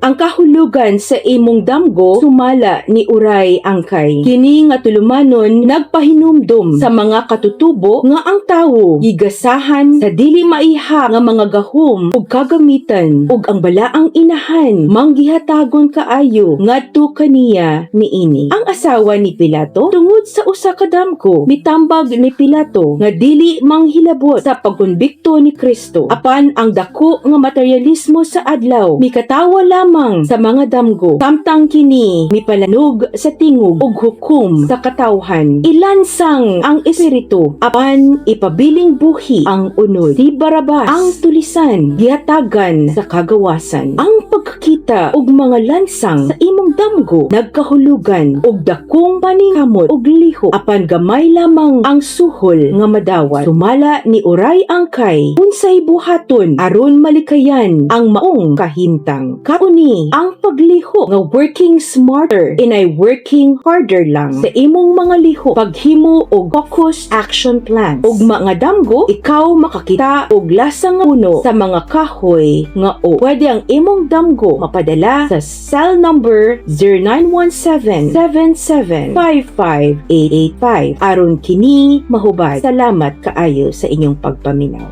Ang kahulugan sa imong damgo sumala ni uray angkay. Kini nga tulumanon nagpahinumdom sa mga katutubo nga ang tawo gigasahan sa dili maiha nga mga gahom ug kagamitan ug ang balaang inahan manggihatagon kaayo ngadto kaniya niini. Ang asawa ni Pilato tungod sa usa ka damgo mitambag ni Pilato nga dili manghilabot sa pagkonbikto ni Kristo apan ang dako nga materialismo sa adlaw mikatawa lamang sa mga damgo samtang kini mipalanog sa tingog ug hukom sa katawhan. Ilansang ang espiritu apan ipabiling buhi ang unod. Si Barabas ang tulisan gihatagan sa kagawasan. Ang pagkakita og mga lansang sa imong damgo nagkahulugan og dakong paningkamot og liho apan gamay lamang ang suhol nga madawat. Sumala ni uray angkay unsay buhaton aron malikayan ang maong kahimtang. Kauni ang pagliho nga working smarter inay working harder lang sa imong mga liho paghimo og focused action plan. Og mga damgo ikaw makakita og lasa nga puno sa mga kahoy nga o. Pwede ang imong damgo mapadala sa cell number 0917-7755-885 aron kini mahubad. Salamat kaayo sa inyong pagpaminaw.